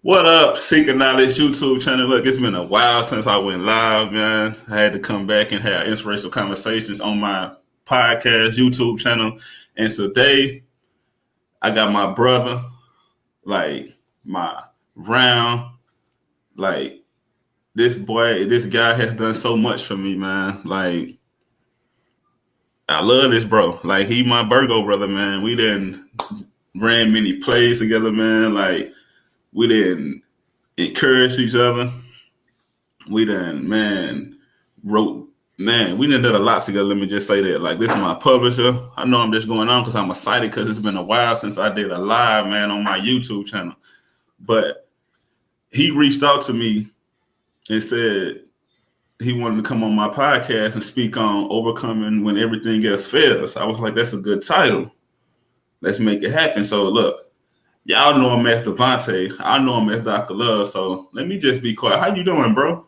What up, Seeker Knowledge YouTube channel? Look, it's been a while since I went live, man. I had to come back and have inspirational conversations on my podcast YouTube channel. And today, I got my brother, like my round, like this guy has done so much for me, man. Like, I love this bro. Like, he my Virgo brother, man. We didn't ran many plays together, man. Like, we didn't encourage each other. We done, man, wrote, man, we done did a lot together. Let me just say that. Like, this is my publisher. I know I'm just going on because I'm excited because it's been a while since I did a live, man, on my YouTube channel. But he reached out to me and said he wanted to come on my podcast and speak on overcoming when everything else fails. I was like, that's a good title. Let's make it happen. So, look, y'all know him as Devontae. I know him as Dr. Love. So let me just be quiet. How you doing, bro?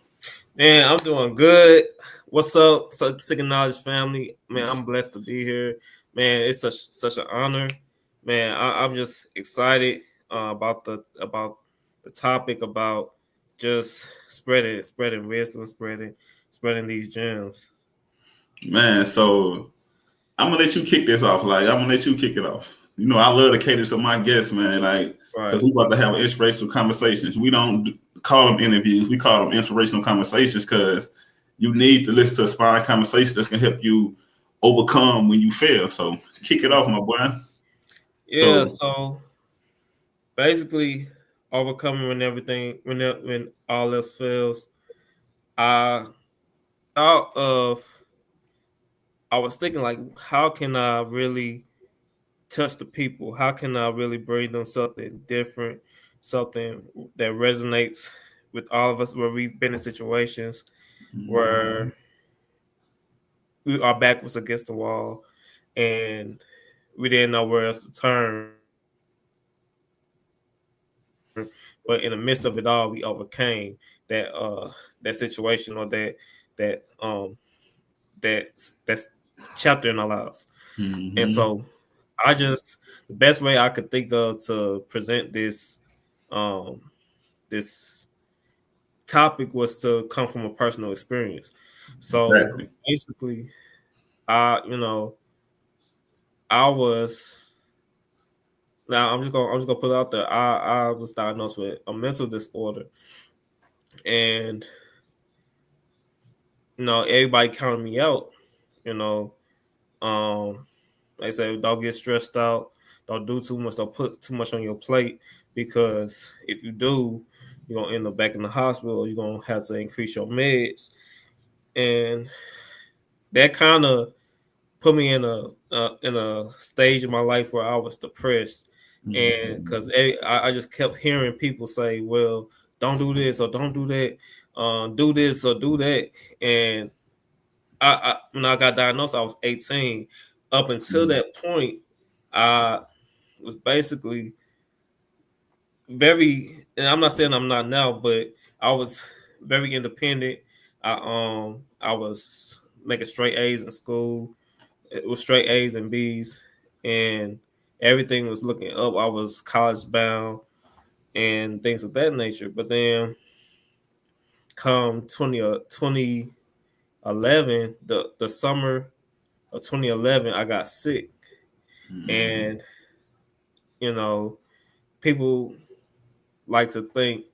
Man, I'm doing good. What's up, Sick and Knowledge family? Man, I'm blessed to be here. Man, it's such an honor. Man, I'm just excited about the topic about just spreading wisdom, spreading these gems. Man, so I'm gonna let you kick this off. Like, I'm gonna let you kick it off. You know, I love to cater to my guests, man. Like, because Right. we about to have inspirational conversations. We don't call them interviews. We call them inspirational conversations because you need to listen to inspiring conversations that's gonna help you overcome when you fail. So, kick it off, my boy. Yeah. So, So basically, overcoming when all else fails. I thought of. I was thinking like, how can I really touch the people? How can I really bring them something different, something that resonates with all of us where we've been in situations where our back was against the wall and we didn't know where else to turn. But in the midst of it all, we overcame that situation or that that's chapter in our lives. And mm-hmm. so the best way I could think of to present um this topic was to come from a personal experience. So Exactly. basically, I you know I was now I'm just gonna put it out there. I was diagnosed with a mental disorder, and everybody counted me out. You know, they say don't get stressed out, don't do too much, don't put too much on your plate because if you do, you're gonna end up back in the hospital. You're gonna have to increase your meds, and that kind of put me in a stage in my life where I was depressed, and Mm-hmm. because I just kept hearing people say, "Well, don't do this or don't do that, do this or do that," and when I got diagnosed, I was 18. Up until that point, I was basically and I'm not saying I'm not now, but I was very independent. I was making straight A's in school. It was straight A's and B's, and everything was looking up. I was college bound and things of that nature. But then, come 2011, the summer of 2011, I got sick, Mm-hmm. and you know, people like to think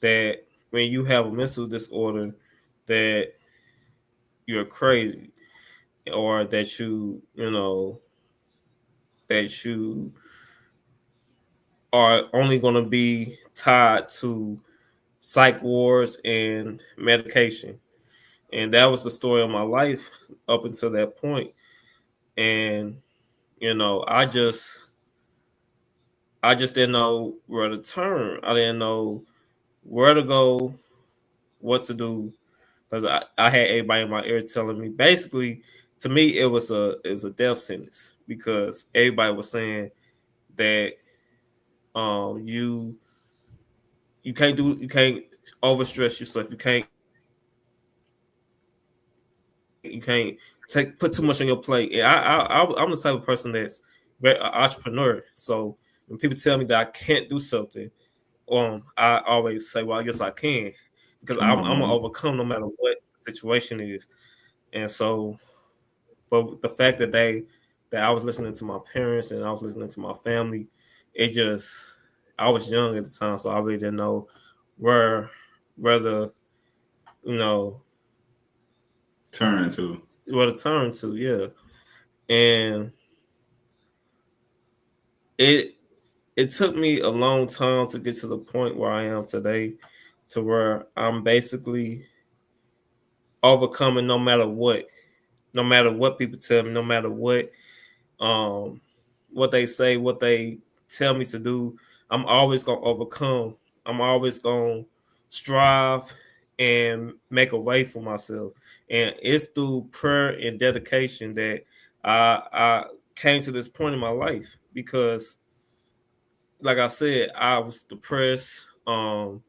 that when you have a mental disorder, that you're crazy or that you are only going to be tied to psych wards and medication. And that was the story of my life up until that point. And I just didn't know where to turn. I didn't know where to go, what to do, because I had everybody in my ear telling me. Basically, to me, it was a death sentence because everybody was saying that you can't overstress yourself. You can't put too much on your plate. And I'm the type of person that's very entrepreneur. So when people tell me that I can't do something, I always say, well, I guess I can, because Come on, I'm gonna man. overcome no matter what the situation is. And so, but the fact that I was listening to my parents and I was listening to my family, it just I was young at the time, so I really didn't know where whether you know Turn to. where to turn to, yeah. And it it took me a long time to get to the point where I am today, to where I'm basically overcoming no matter what people tell me, no matter um what they say, what they tell me to do. I'm always gonna overcome. I'm always gonna strive and make a way for myself. And it's through prayer and dedication that I came to this point in my life, because like I said, I was depressed. A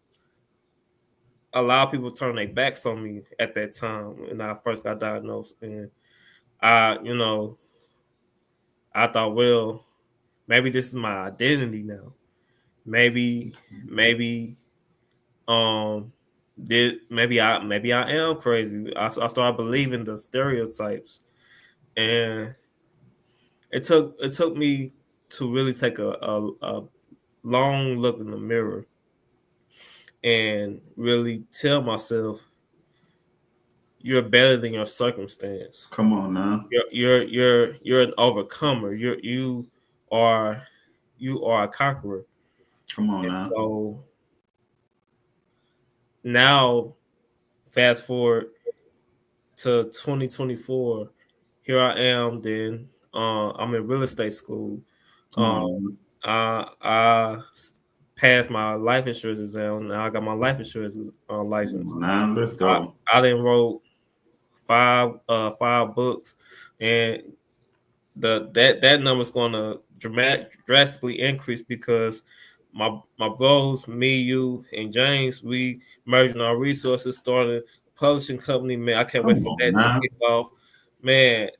lot of people turned their backs on me at that time when I first got diagnosed, and I, I thought, well, maybe this is my identity now. Maybe, um, maybe I am crazy. I started believing the stereotypes, and it took me to really take a long look in the mirror and really tell myself, you're better than your circumstance. Come on now. You're an overcomer. Are you are a conqueror. Come on And now. so now, fast forward to 2024, here I am. Then I'm in real estate school. Come Um, on now. I passed my life insurance exam. Now I got my life insurance Come license. on now. Let's I go. I then wrote five books, and that number is going to drastically increase, because my bros, me, you, and James, we merging our resources, starting a publishing company. Man, I can't wait Come for on that to now. kick off. Man,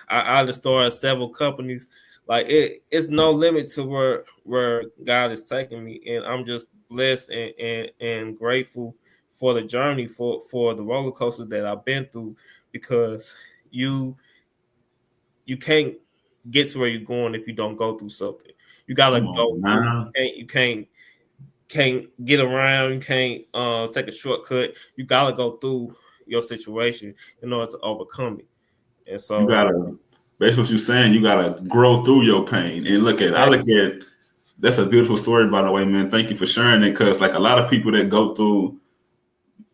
I just started several companies. Like it's no limit to where God is taking me, and I'm just blessed and grateful for the journey, for the roller coaster that I've been through, because you you can't get to where you're going if you don't go through something. You gotta Come on go through. now. You can't get around. You can't take a shortcut. You gotta go through your situation in order to overcome it. And You so, gotta, that's what you're saying. You gotta grow through your pain and I look exactly. at, that's a beautiful story, by the way, man. Thank you for sharing it. Cause like a lot of people that go through,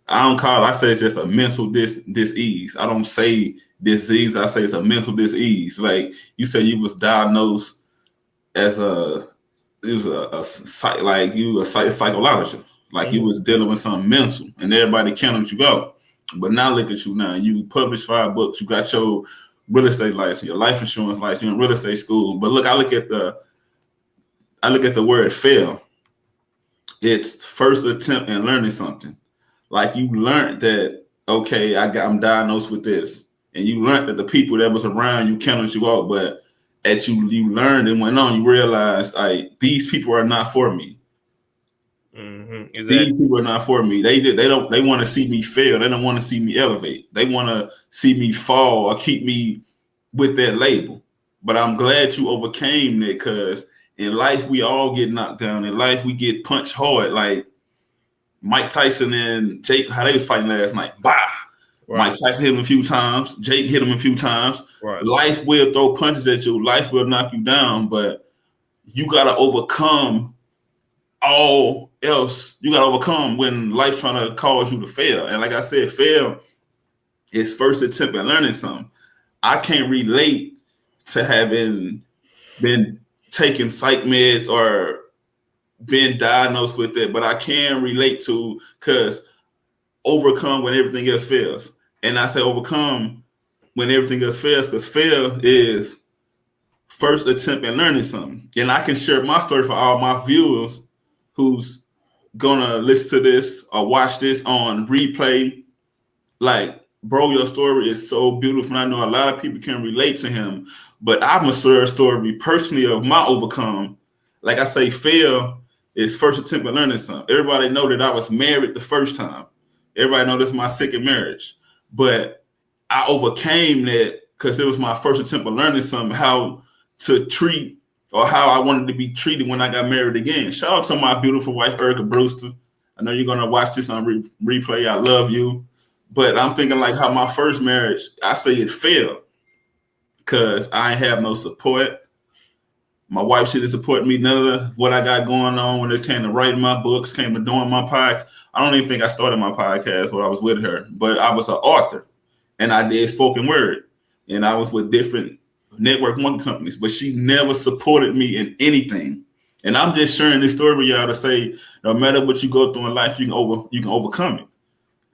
I don't call it, I say it's just a mental disease. I don't say disease. I say it's a mental disease. Like you said, you was diagnosed as it was like you a psychologist, like you Mhm. was dealing with something mental, and everybody counted you out. But now look at you now. You published 5 books. You got your real estate license, your life insurance license. You're in real estate school. But look, I look at the word fail. It's first attempt in learning something. Like you learned that, okay, I'm diagnosed with this, and you learned that the people that was around you counted you out. But as you learned and went on, you realized like these people are not for me. These Exactly. people are not for me. They want to see me fail. They don't want to see me elevate. They want to see me fall or keep me with that label. But I'm glad you overcame that, because in life we all get knocked down. In life we get punched hard. Like Mike Tyson and Jake, how they was fighting last night. Bah! Mike Right. Tyson hit him a few times. Jake hit him a few times. Right. Life will throw punches at you. Life will knock you down, but you gotta overcome all else. You gotta overcome when life trying to cause you to fail. And like I said, fail is first attempt at learning something. I can't relate to having been taking psych meds or been diagnosed with it, but I can relate to, because overcome when everything else fails. And I say overcome when everything else fails, because fail is first attempt at learning something. And I can share my story for all my viewers who's gonna listen to this or watch this on replay. Like, bro, your story is so beautiful. And I know a lot of people can relate to him, but I'm a share a story personally of my overcome. Like I say, fail is first attempt at learning something. Everybody know that I was married the first time. Everybody know this is my second marriage. But I overcame that because it was my first attempt at learning something, how to treat or how I wanted to be treated when I got married again. Shout out to my beautiful wife, Erica Brewster. I know you're going to watch this on replay. I love you. But I'm thinking like how my first marriage, I say it failed because I ain't have no support. My wife should have supported me. None of what I got going on when it came to writing my books, came to doing my podcast. I don't even think I started my podcast when I was with her, but I was an author and I did spoken word. And I was with different network marketing companies, but she never supported me in anything. And I'm just sharing this story with y'all to say, no matter what you go through in life, you can overcome it.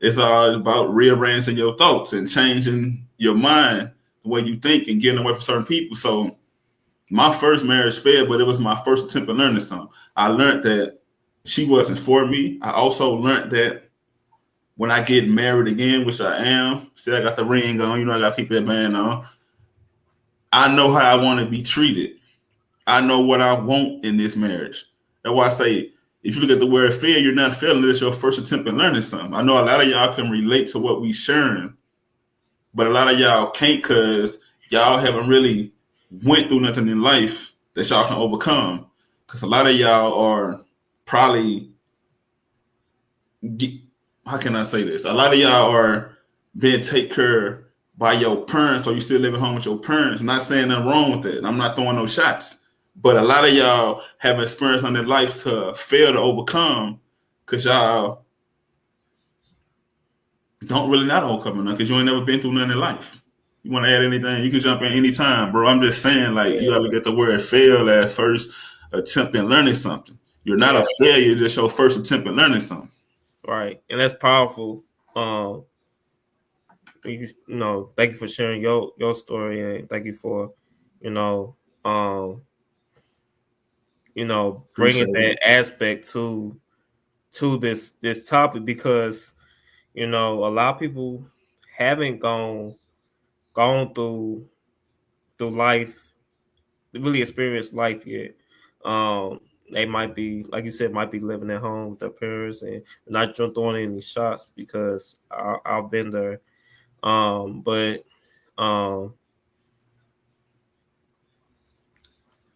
It's all about rearranging your thoughts and changing your mind, the way you think, and getting away from certain people. So my first marriage failed, but it was my first attempt at learning something. I learned that she wasn't for me. I also learned that when I get married again, which I am, see, I got the ring on, I got to keep that band on. I know how I want to be treated. I know what I want in this marriage. That's why I say, if you look at the word fail, you're not failing. It's your first attempt at learning something. I know a lot of y'all can relate to what we sharing, but a lot of y'all can't because y'all haven't really went through nothing in life that y'all can overcome. Because a lot of y'all are probably, how can I say this? A lot of y'all are being taken care by your parents, or you still living home with your parents. I'm not saying nothing wrong with that. I'm not throwing no shots. But a lot of y'all have experience in their life to fail to overcome because y'all don't really not overcome because you ain't never been through nothing in life. You want to add anything? You can jump in anytime, bro. I'm just saying, like, you got to get the word fail as first attempt in learning something. You're not a failure, just your first attempt in learning something. Right. And that's powerful. Thank you for sharing your story, and thank you for, bringing that aspect to this topic, because a lot of people haven't gone through life, really experienced life yet. They might be, like you said, might be living at home with their parents and not throwing any shots, because I've been there. But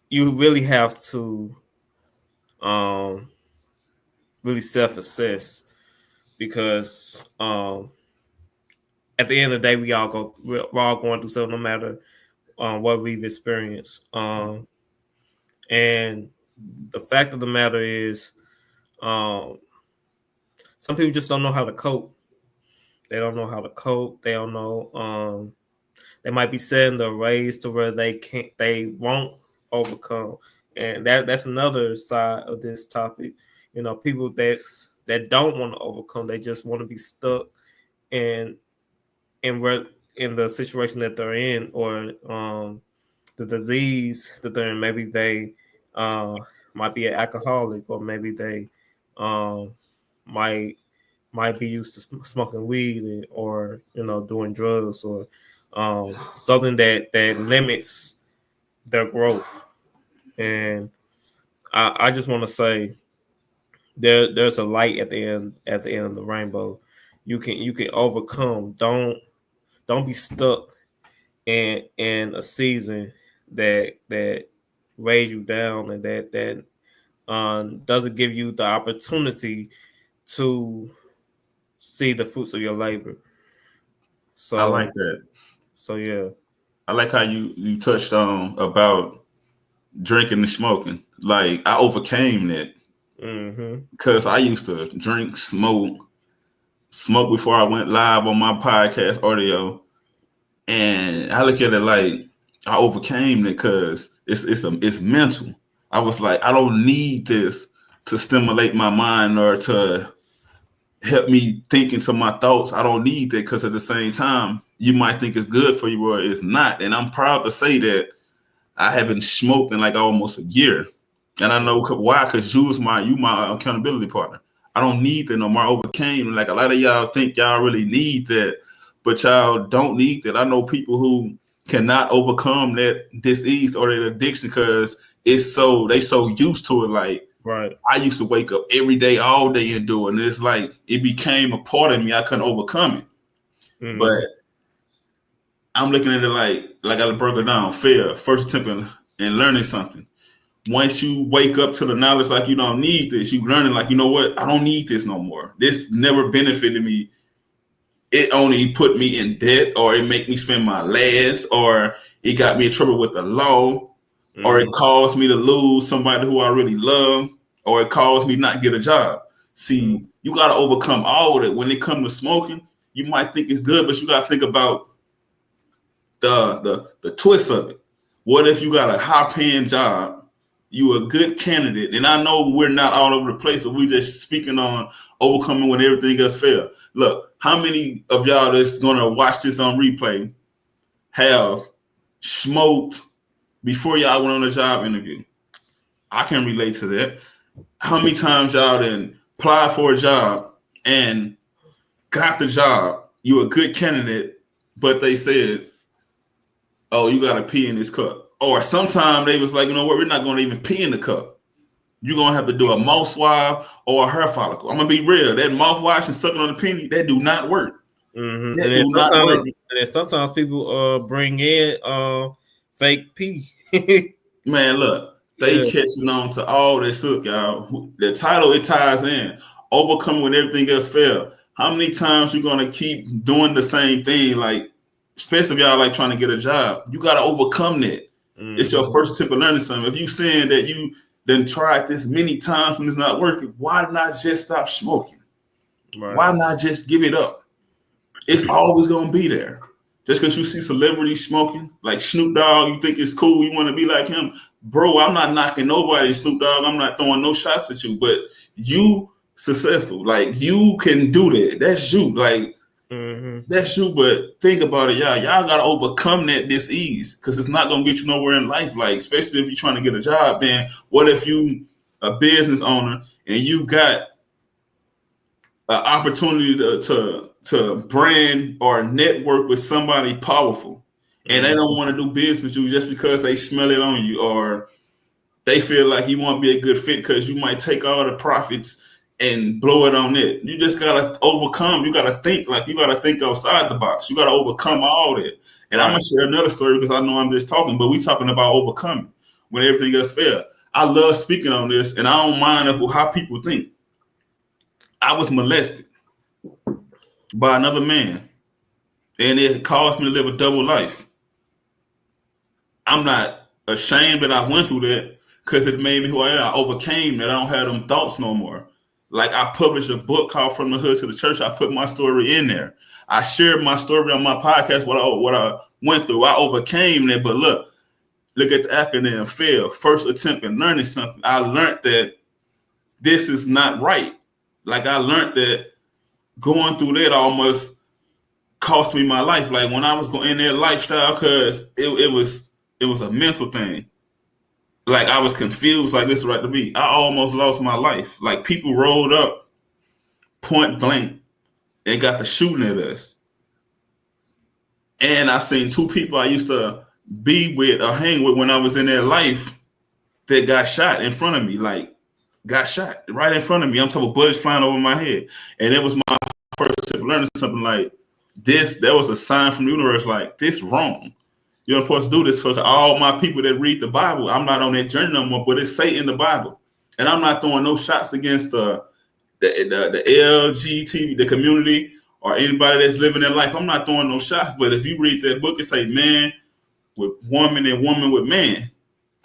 you really have to really self-assess, because at the end of the day, we're all going through something, no matter what we've experienced. And the fact of the matter is, some people just don't know how to cope. They don't know how to cope. They don't know. They might be set in their ways to where they won't overcome, and that's another side of this topic. People that don't want to overcome, they just want to be stuck in the situation that they're in, or the disease that they're in. Maybe they might be an alcoholic, or maybe they might be used to smoking weed, or doing drugs, or something that limits their growth. And I just want to say, there's a light at the end of the rainbow. You can overcome. Don't be stuck in a season that weighs you down, and that doesn't give you the opportunity to see the fruits of your labor. So I like that. So yeah, I like how you touched on about drinking and smoking. Like, I overcame that because I used to drink, smoke before I went live on my podcast audio, and I look at it like I overcame it because it's mental. I was like, I don't need this to stimulate my mind or to help me think into my thoughts. I don't need that, because at the same time, you might think it's good for you or it's not. And I'm proud to say that I haven't smoked in like almost a year. And I know why, because you my accountability partner. I don't need that no more. I overcame. Like, a lot of y'all think y'all really need that, but y'all don't need that. I know people who cannot overcome that disease or that addiction because they so used to it. Like, Right. I used to wake up every day, all day and do it. And it's like it became a part of me. I couldn't overcome it. But I'm looking at it like I gotta break it down. Fair, first attempt in learning something. Once you wake up to the knowledge like you don't need this, you learning like, you know what, I don't need this no more. This never benefited me. It only put me in debt, or it make me spend my last, or it got me in trouble with the law, or it caused me to lose somebody who I really love, or it caused me not get a job. See, you got to overcome all of it. When it comes to smoking, you might think it's good, but you got to think about the twist of it. What if you got a high paying job? You a good candidate, and I know we're not all over the place, but we just speaking on overcoming when everything else fail. Look, how many of y'all that's gonna watch this on replay have smoked before y'all went on a job interview? I can relate to that. How many times y'all then applied for a job and got the job? You a good candidate, but they said, "Oh, you got to pee in this cup." Or sometimes they was like, "You know what? We're not going to even pee in the cup. You're going to have to do a mouth swab or a hair follicle." I'm going to be real. That mouthwash and sucking on the penny, that do not work. Mm-hmm. That do not work. And then sometimes people bring in fake pee. Man, look, they catching on to all that sook, y'all. The title, it ties in. Overcoming when everything else fail. How many times you going to keep doing the same thing? Like, especially if y'all like trying to get a job, you got to overcome that. It's your first tip of learning something. If you saying that you then tried this many times and it's not working, why not just stop smoking? Right. Why not just give it up? It's always going to be there. Just because you see celebrities smoking, like Snoop Dogg, you think it's cool, you want to be like him. Bro, I'm not knocking nobody, Snoop Dogg. I'm not throwing no shots at you, but you successful. Like, you can do that. That's you. Like, that's you, but think about it, y'all. Y'all got to overcome that dis-ease, because it's not going to get you nowhere in life. Like, especially if you're trying to get a job, man. What if you a business owner and you got an opportunity to brand or network with somebody powerful, and they don't want to do business with you just because they smell it on you, or they feel like you won't be a good fit because you might take all the profits and blow it on it. You just gotta overcome. You gotta think outside the box. You gotta overcome all that. And I'm gonna share another story because I know I'm just talking, but we talking about overcoming when everything else fails. I love speaking on this, and I don't mind how people think. I was molested by another man, and it caused me to live a double life. I'm not ashamed that I went through that, because it made me who I am. I overcame that. I don't have them thoughts no more. Like, I published a book called From the Hood to the Church. I put my story in there. I shared my story on my podcast, what I went through. I overcame that. But look at the acronym FAIL, first attempt in learning something. I learned that this is not right. Like, I learned that going through that almost cost me my life. Like, when I was going in that lifestyle, because it was a mental thing. Like, I was confused, like, this is right to be. I almost lost my life. Like, people rolled up point blank and got to shooting at us. And I seen two people I used to be with or hang with when I was in their life that got shot in front of me. Like, got shot right in front of me. I'm talking bullets flying over my head. And it was my first tip learning something like this. That was a sign from the universe, like, this wrong. You're supposed to do this for all my people that read the Bible. I'm not on that journey no more, but it's say in the Bible. And I'm not throwing no shots against the LGBT, the community, or anybody that's living their life. I'm not throwing no shots. But if you read that book, it say man with woman and woman with man.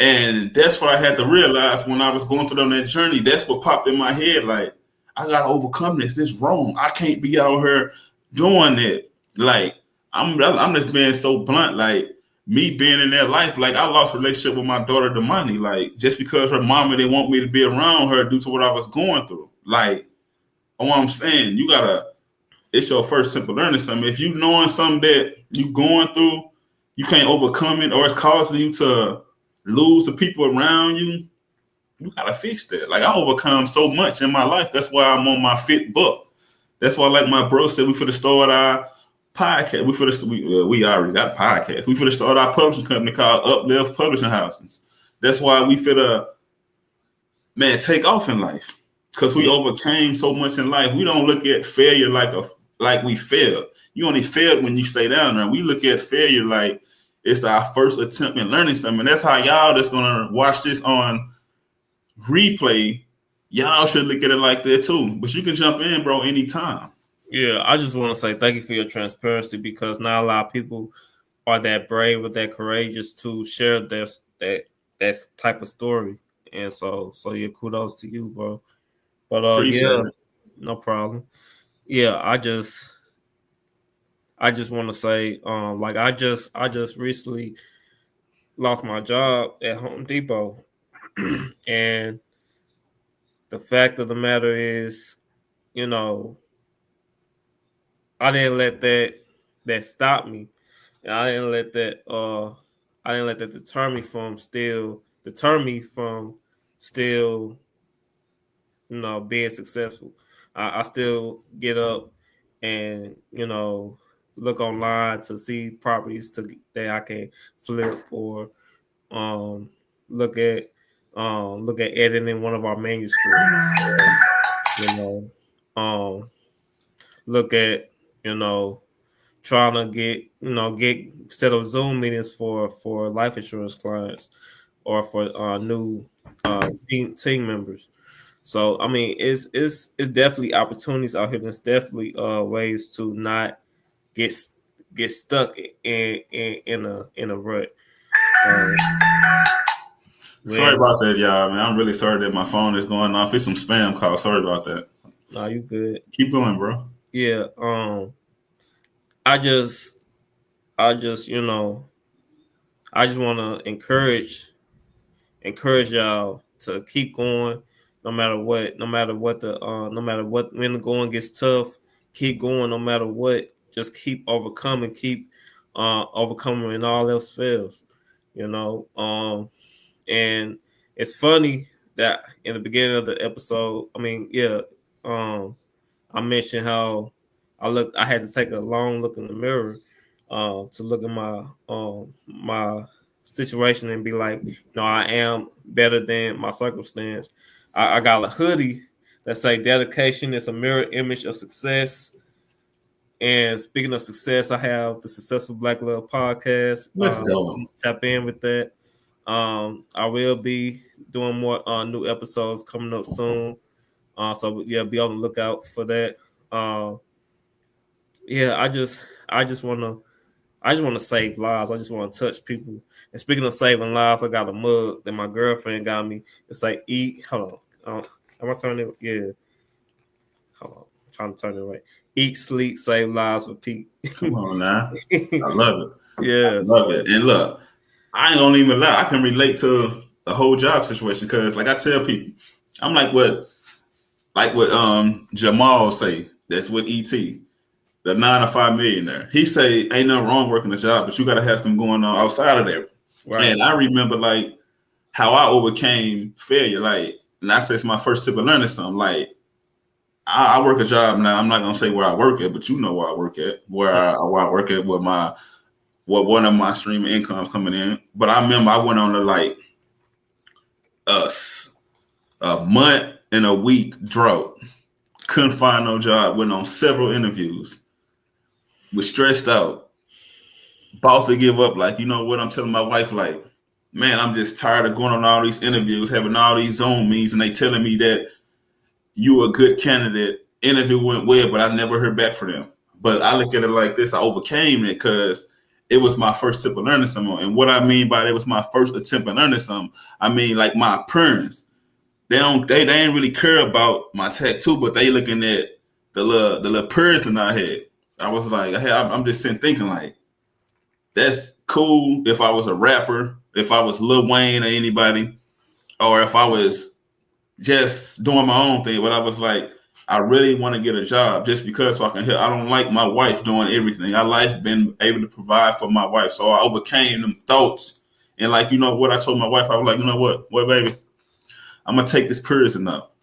And that's what I had to realize when I was going through on that journey. That's what popped in my head. Like, I got to overcome this. This is wrong. I can't be out here doing it. Like, I'm just being so blunt. Like, me being in that life, like, I lost a relationship with my daughter, Damani, like, just because her mama didn't want me to be around her due to what I was going through. Like, what I'm saying, it's your first simple learning something. If you knowing something that you going through, you can't overcome it, or it's causing you to lose the people around you, you gotta fix that. Like, I overcome so much in my life. That's why I'm on my fifth book. That's why, like my bro said, we finna start our podcast. We already got a podcast. We finna start our publishing company called Uplift Publishing Houses. That's why we finna man, take off in life. Because we overcame so much in life. We don't look at failure like we failed. You only failed when you stay down there. We look at failure like it's our first attempt in learning something. That's how y'all that's gonna watch this on replay, y'all should look at it like that too. But you can jump in, bro, anytime. Yeah, I just want to say thank you for your transparency, because not a lot of people are that brave or that courageous to share that type of story. And so yeah, kudos to you, bro. But Appreciate yeah, it. no problem. Yeah, I just want to say, like I just recently lost my job at Home Depot, and the fact of the matter is, you know, I didn't let that stop me. And I didn't let that deter me from still, being successful. I still get up and, look online to see properties that I can flip, or um look at editing one of our manuscripts, or, you know, um look at, you know, trying to get set up Zoom meetings for life insurance clients, or for new team members. So I mean, it's definitely opportunities out here. There's definitely ways to not get get stuck in a rut. Um, Sorry when about that, y'all, man. I'm really sorry that my phone is going off. It's some spam calls. Sorry about that. No, you good. Keep going, bro. Yeah. I just I just I just want to encourage y'all to keep going, no matter what. No matter what, when the going gets tough, keep going no matter what. Just keep overcoming. Keep overcoming when all else fails. You know. And it's funny that in the beginning of the episode, I mean, yeah, I mentioned how I had to take a long look in the mirror to look at my situation and be like, no, I am better than my circumstance. I got a hoodie that say dedication is a mirror image of success. And speaking of success, I have the Successful Black Love podcast. Let's So go. tap in with that. I will be doing more new episodes coming up soon. So yeah, be on the lookout for that. Yeah, I just want to save lives. I just want to touch people. And speaking of saving lives, I got a mug that my girlfriend got me. It's like eat. Hold on. Am I turning it? Yeah. Hold on. I'm trying to turn it right. Eat, sleep, save lives with Pete. Come on now. I love it. I Yeah. love So it. And look, I ain't gonna even lie. I can relate to the whole job situation because, like I tell people, I'm like what Jamal say. That's what ET, the 9 to 5 millionaire. He say ain't nothing wrong working a job, but you gotta have something going on outside of there. right. And I remember like how I overcame failure. Like, and I say it's my first tip of learning something. Like, I work a job now. I'm not gonna say where I work at, but you know where I work at, where I work at, what one of my stream incomes coming in. But I remember I went on a, a month and a week drought. Couldn't find no job. Went on several interviews. Was stressed out. About to give up. Like, you know what? I'm telling my wife, like, man, I'm just tired of going on all these interviews, having all these Zoom meetings, and they telling me that you a good candidate. Interview went well, but I never heard back from them. But I look at it like this: I overcame it because it was my first tip of learning something. And what I mean by it was my first attempt at learning something. I mean, like my appearance. They ain't really care about my tattoo, but they looking at the little person I had. I was like, hey, I'm just sitting thinking like, that's cool if I was a rapper, if I was Lil Wayne or anybody, or if I was just doing my own thing. But I was like, I really want to get a job just because so I can help. I don't like my wife doing everything. I like being able to provide for my wife. So I overcame them thoughts. And like, you know what I told my wife? I was like, you know what, baby? I'm gonna take this piercing up.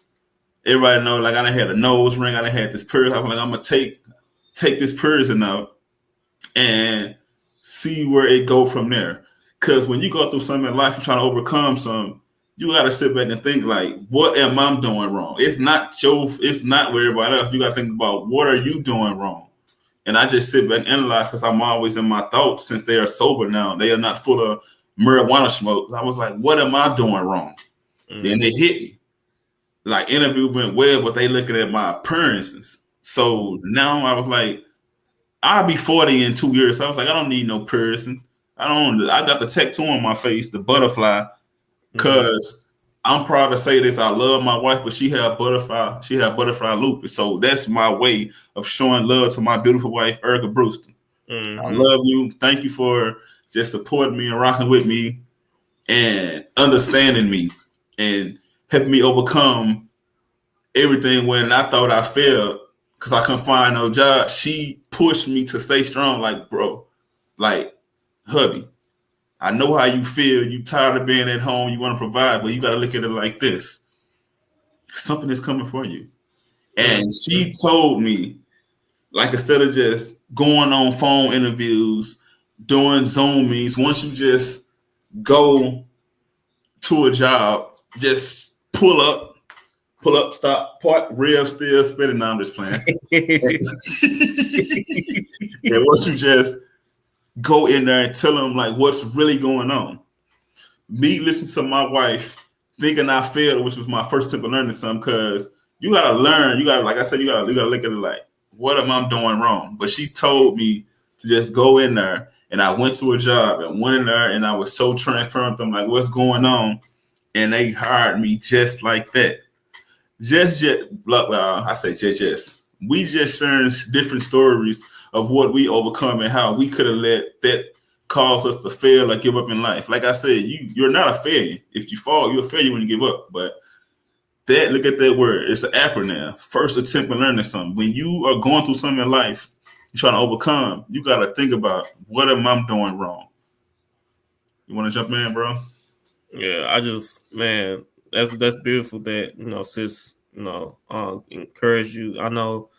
Everybody know, like I done had a nose ring, I done had this piercing. I was like, I'm gonna take this piercing out and see where it go from there. Cause when you go through something in life, you're trying to overcome some. you gotta sit back and think like, what am I doing wrong? It's not with everybody else. You gotta think about what are you doing wrong. And I just sit back and analyze because I'm always in my thoughts since they are sober now. They are not full of marijuana smoke. I was like, what am I doing wrong? And it hit me. Like interview went well, but they looking at my appearances. So now I was like, I'll be 40 in 2 years. So I was like, I don't need no piercing. I got the tattoo on my face, the butterfly, because I'm proud to say this. I love my wife, but she had butterfly lupus. So that's my way of showing love to my beautiful wife, Erica Brewster. I love you. Thank you for just supporting me and rocking with me and understanding me and helping me overcome everything when I thought I failed because I couldn't find no job. She pushed me to stay strong. Like, bro, like, hubby, I know how you feel. You tired of being at home. You want to provide, but you got to look at it like this. Something is coming for you. And she told me, like, instead of just going on phone interviews, doing Zoom meetings, once you just go to a job, just pull up, stop, park, rev, still spinning. Now I'm just playing. And once you just go in there and tell them like what's really going on. Me listening to my wife thinking I failed, which was my first tip of learning something, because you gotta learn. You gotta, like I said, you gotta look at it like, what am I doing wrong? But she told me to just go in there, and I went to a job and went in there, and I was so transparent with them, like, what's going on? And they hired me just like that. I say just. We just sharing different stories of what we overcome and how we could have let that cause us to fail or give up in life. Like I said, you're not a failure. If you fall, you're a failure when you give up. But look at that word. It's an acronym. First attempt at learning something. When you are going through something in life, you're trying to overcome, you got to think about, what am I doing wrong? You want to jump in, bro? Yeah, man, that's beautiful that, sis, encourage you. I know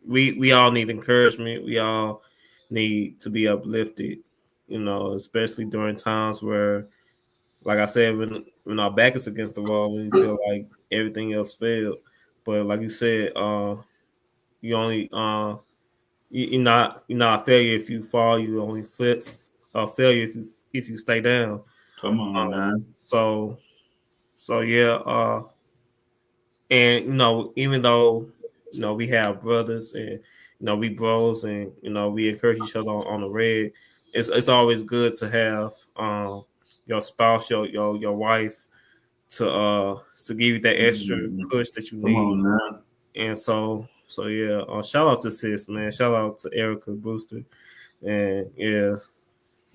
we all need encouragement. We all need to be uplifted, especially during times where, like I said, when our back is against the wall, we feel like everything else failed. But like you said, you only you're not a failure if you fall. You only a failure if you stay down. Come on, man. So yeah, and even though we have brothers and we bros and we encourage each other on the red, it's always good to have your spouse, your wife to give you that extra push that you need. Come on, man. And so yeah, shout out to sis, man. Shout out to Erica Brewster, and yeah.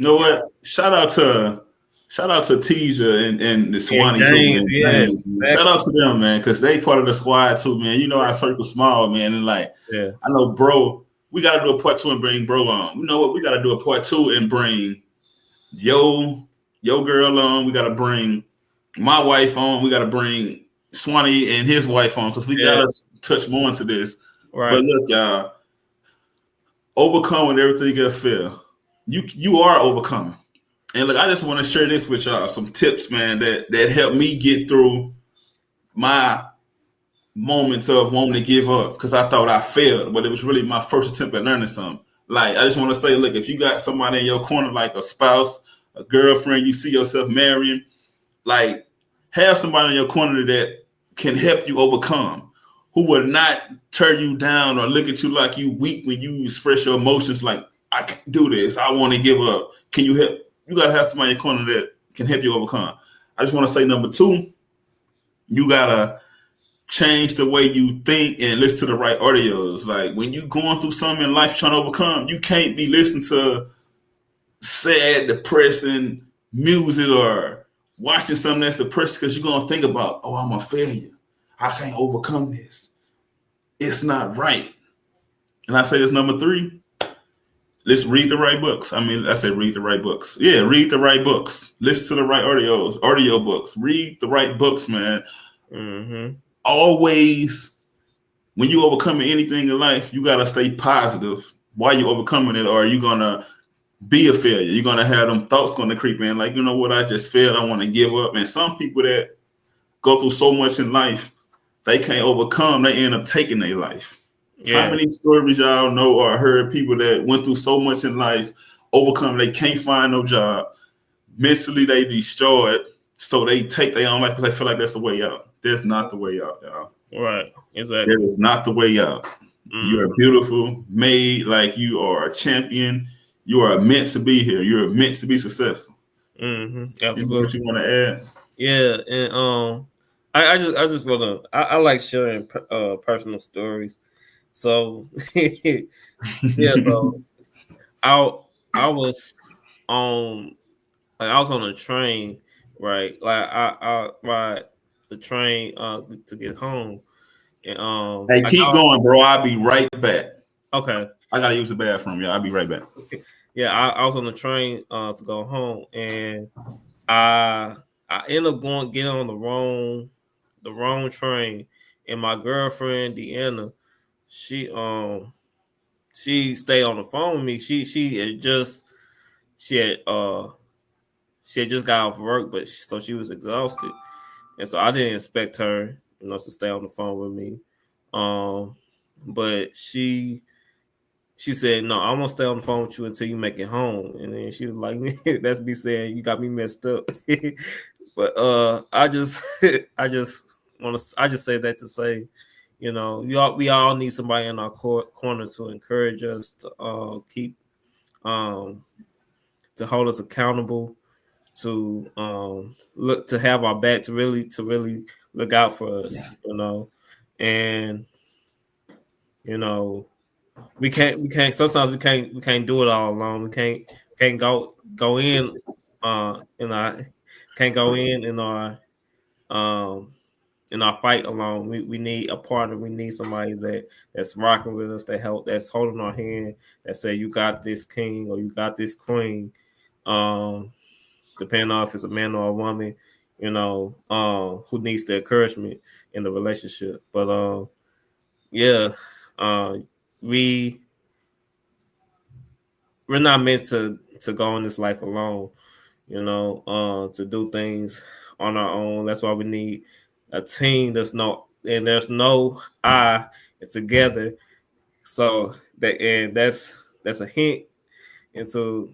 You know what? Shout out to Teja and the Swanee too, man. Yes, exactly. Shout out to them, man, because they part of the squad too, man. Our circle small, man, and like, yeah. I know, bro. We got to do a part 2 and bring bro on. You know what? We got to do a part 2 and bring yo girl on. We got to bring my wife on. We got to bring Swanee and his wife on because we got to touch more into this. Right. But look, y'all, overcome when everything else fail. You are overcoming. And look, I just want to share this with y'all, some tips, man, that helped me get through my moments of wanting to give up because I thought I failed, but it was really my first attempt at learning something. Like, I just want to say, look, if you got somebody in your corner, like a spouse, a girlfriend, you see yourself marrying, like, have somebody in your corner that can help you overcome, who will not tear you down or look at you like you weak when you express your emotions like, I can't do this, I want to give up. Can you help? You got to have somebody in your corner that can help you overcome. I just want to say, number 2, you got to change the way you think and listen to the right audios. Like, when you going through something in life trying to overcome, you can't be listening to sad, depressing music or watching something that's depressing because you're going to think about, oh, I'm a failure. I can't overcome this. It's not right. And I say this, number 3, let's read the right books. I say read the right books. Yeah, read the right books. Listen to the right audio books. Read the right books, man. Mm-hmm. Always, when you overcoming anything in life, you got to stay positive while you're overcoming it, or you're going to be a failure. You're gonna have them thoughts gonna creep in, like, you know what, I just failed, I want to give up. And some people that go through so much in life, they can't overcome, they end up taking their life. How Yeah, many stories y'all know or heard people that went through so much in life, overcome, they can't find no job, mentally they destroyed, so they take their own life because they feel like that's the way out. That's not the way out, y'all. right. That Exactly. is not the way out. You are Mm-hmm. beautiful, made like you are a champion. You are meant to be here. You're meant to be successful. Mm-hmm. What Absolutely. you want to add? Yeah, and I just wanna I like sharing personal stories. So yeah, so I I was on I was on a train, right? Like I ride the train to get home, and Hey, I keep got going, bro. I'll be right back. okay. I gotta use the bathroom, y'all. I'll be right back. Yeah, I was on the train to go home, and I I ended up going getting on the wrong train, and my girlfriend Deanna, she she stayed on the phone with me. She had she had just got off work, but so she was exhausted, and so I didn't expect her, to stay on the phone with me. Um, but she said, "No, I'm gonna stay on the phone with you until you make it home." And then she was like, "That's me saying you got me messed up." But I just I just say that to say, we all need somebody in our corner to encourage us to keep um to hold us accountable, to look to have our back, to really look out for us, and you know we can't sometimes we can't do it all alone. We can't go in our can't go um in our fight alone. We need a partner. We need somebody that's rocking with us, that's holding our hand, that say you got this king or you got this queen. Um Depending on if it's a man or a woman, who needs the encouragement in the relationship. But yeah, uh we we're not meant to go in this life alone, to do things on our own. That's why we need a team. There's no I, it's together. So that's a hint into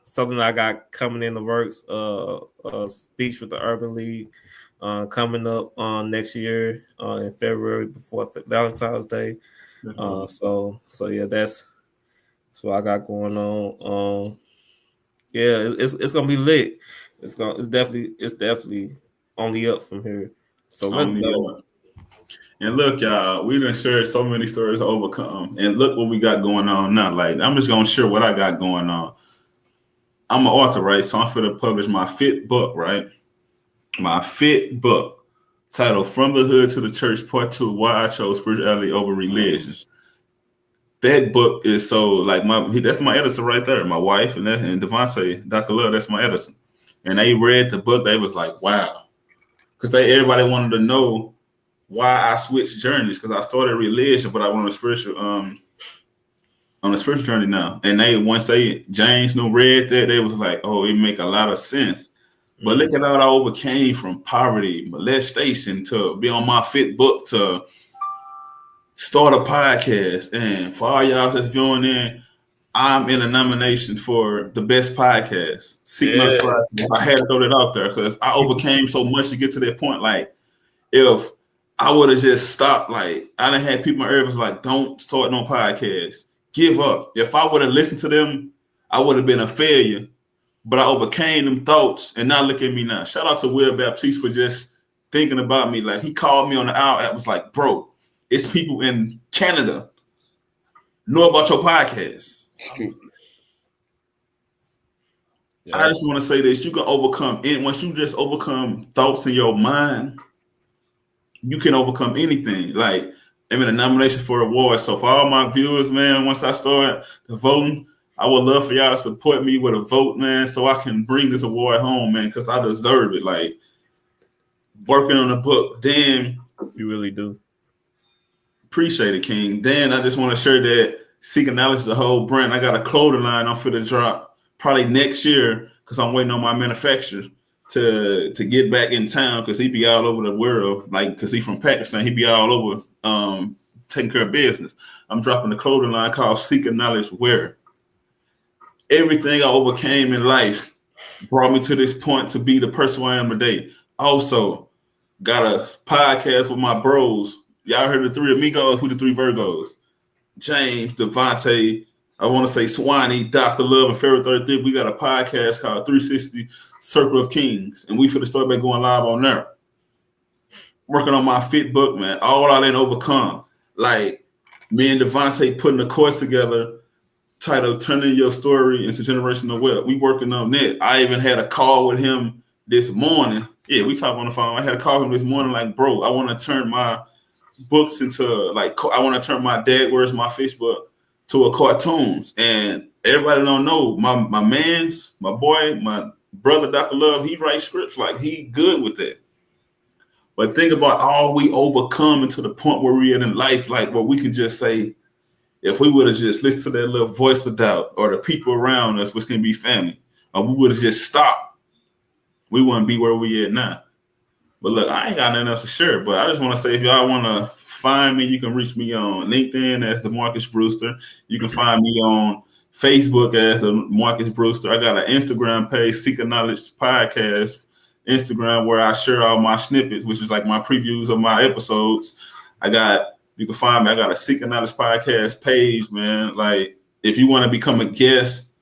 something I got coming in the works. A speech with the Urban League coming up next year in February before Valentine's Day. That's all. So yeah, that's what I got going on. Yeah, it's gonna be lit. It's definitely only up from here. So let's Only go. and look, y'all, we done shared so many stories to overcome. And look what we got going on now. Like, I'm just gonna share what I got going on. I'm an author, right? So I'm finna publish my fifth book, right? My fifth book, titled From the Hood to the Church, Part 2, Why I Chose Spirituality Over Religion. That book is so like that's my editor right there, my wife and Devontae, Dr.Love, that's my editor. And they read the book, they was like, wow. Because everybody wanted to know why I switched journeys, because I started religion, but I went on a spiritual journey now. And they once they James knew read that, they was like, oh, it make a lot of sense. But look at how I overcame from poverty, molestation, to be on my fifth book, to start a podcast. And for all y'all that's viewing in, I'm in a nomination for the best podcast. Seek my Yes. spot. I had to throw that out there because I overcame so much to get to that point. Like, if I would have just stopped, like, I done had people in my ears like, don't start no podcast. Give up. If I would have listened to them, I would have been a failure. But I overcame them thoughts, and now look at me now. Shout out to Will Baptiste for just thinking about me. Like, he called me on the hour app, was like, bro, it's people in Canada know about your podcast. I Yeah. just want to say this: you can overcome it. Once you just overcome thoughts in your mind, you can overcome anything. Like, I'm in a nomination for awards. So for all my viewers, man, once I start the voting, I would love for y'all to support me with a vote, man, so I can bring this award home, man, because I deserve it. Like, working on a book, then You really do. appreciate it, King. Then I just want to share that Seeking Knowledge is the whole brand. I got a clothing line I'm finna drop probably next year because I'm waiting on my manufacturer to get back in town because he be all over the world. Like, because he from Pakistan, he be all over taking care of business. I'm dropping the clothing line called Seeking Knowledge Wear. Everything I overcame in life brought me to this point to be the person I am today. Also, got a podcast with my bros. Y'all heard the three amigos? Who the three Virgos? James, Devontae, I want to say Swanee, Dr.Love, and Pharaoh 33. We got a podcast called 360 Circle of Kings, and we finna start back going live on there. Working on my fit book, man. All I didn't overcome. Like, me and Devontae putting a course together titled Turning Your Story into Generational Wealth. We working on that. I even had a call with him this morning. Yeah, we talked on the phone. I had a call with him this morning like, bro, I want to turn my books into, like, I want to turn my Dad Where's My Facebook to a cartoons. And everybody don't know, my man's, my boy, my brother, Dr. Love, he writes scripts. Like, he good with that. But think about all we overcome to the point where we're in life, like, where we can just say, if we would have just listened to that little voice of doubt or the people around us, which can be family, or we would have just stopped, we wouldn't be where we at now. But look, I ain't got nothing else to share, but I just want to say, if y'all want to find me, you can reach me on LinkedIn as the Marcus Brewster. You can find me on Facebook as the Marcus Brewster. I got an Instagram page, Seeking Knowledge Podcast, Instagram, where I share all my snippets, which is like my previews of my episodes. You can find me. I got a Seeking Knowledge Podcast page, man. Like, if you want to become a guest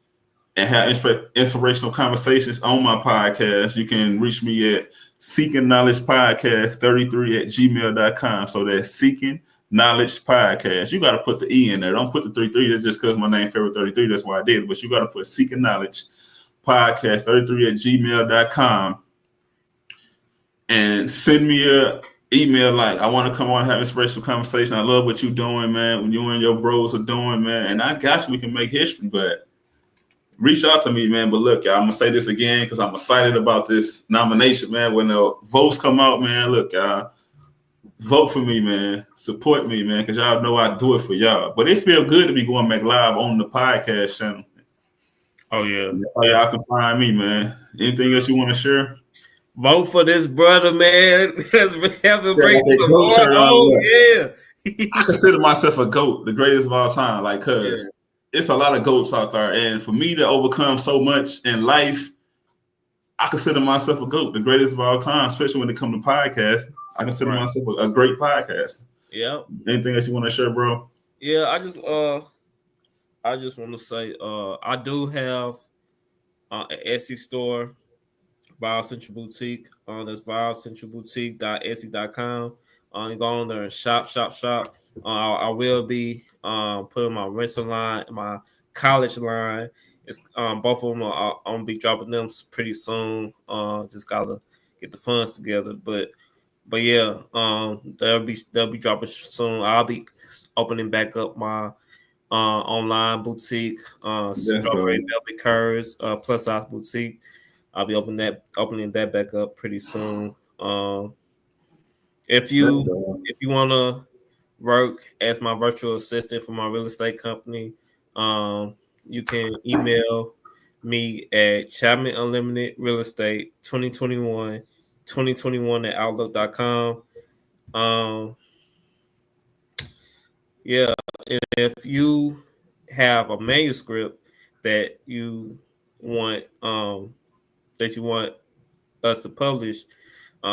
and have inspirational conversations on my podcast, you can reach me at Seeking Knowledge Podcast 33 at gmail.com. So that's Seeking Knowledge Podcast. You got to put the E in there. Don't put the 33. That's just because my name Pharaoh 33. That's why I did it. But you got to put Seeking Knowledge Podcast 33 at gmail.com and send me a email like, I want to come on and have inspirational conversation. I love what you're doing, man. When you and your bros are doing, man. And I got you, we can make history, but reach out to me, man. But look, y'all, I'm gonna say this again because I'm excited about this nomination, man. When the votes come out, man, look, y'all, vote for me, man. Support me, man, because y'all know I do it for y'all. But it feels good to be going back live on the podcast channel. Oh yeah, y'all can find me, man. Anything else you want to share? Vote for this brother, man. Let's have him bring some more. Oh yeah. I consider myself a GOAT, the greatest of all time. Like, cause it's a lot of GOATs out there, and for me to overcome so much in life, I consider myself a GOAT, the greatest of all time. Especially when it comes to podcasting, I consider myself a great podcaster. Yeah. Anything else you want to share, bro? Yeah, I just want to say, I do have an Etsy store, Viral Central Boutique. That's viralcentralboutique.etsy.com. You go on there and shop. I will be putting my rental line, my college line. It's both of them. I'm gonna be dropping them pretty soon. Just gotta get the funds together, but yeah, they'll be dropping soon. I'll be opening back up my online boutique, Strawberry Velvet Curves, plus size boutique. I'll be opening that back up pretty soon. If you want to work as my virtual assistant for my real estate company, you can email me at Chapman Unlimited Real Estate 2021 at outlook.com. Yeah, and if you have a manuscript that you want us to publish,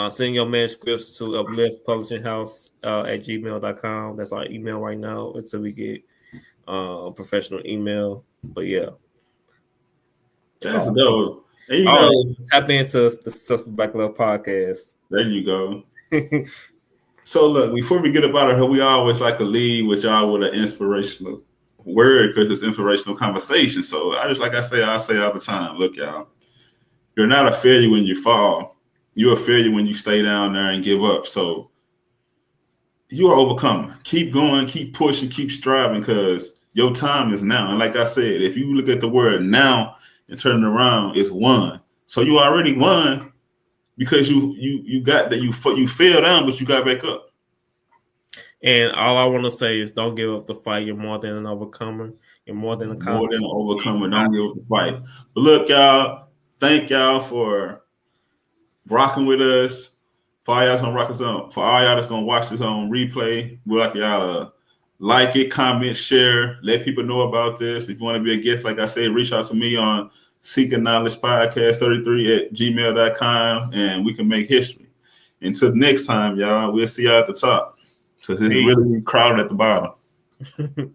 send your manuscripts to Uplift Publishing House at gmail.com. That's our email right now until we get a professional email. But yeah. That's dope. And you know, tap into the Successful Black Love podcast. There you go. So look, before we get up out of here, we always like to leave with y'all with an inspirational word because it's inspirational conversation. So I say all the time, look, y'all, you're not a failure when you fall. You're a failure when you stay down there and give up. So you are overcoming. Keep going, keep pushing, keep striving because your time is now. And like I said, if you look at the word now and turn it around, it's won. So you already won because you got that you fell down, but you got back up. And all I want to say is don't give up the fight. You're more than an overcomer. You're more than a More than conqueror. an overcomer. Don't give up the fight. But look, y'all, thank y'all for rocking with us. For all y'all that's gonna rock us on, for all y'all that's gonna watch this on replay, we like y'all to like it, comment, share, let people know about this. If you want to be a guest, like I said, reach out to me on Seeking Knowledge Podcast 33 at gmail.com and we can make history. Until next time, y'all, we'll see y'all at the top because it's Peace. really crowded at the bottom.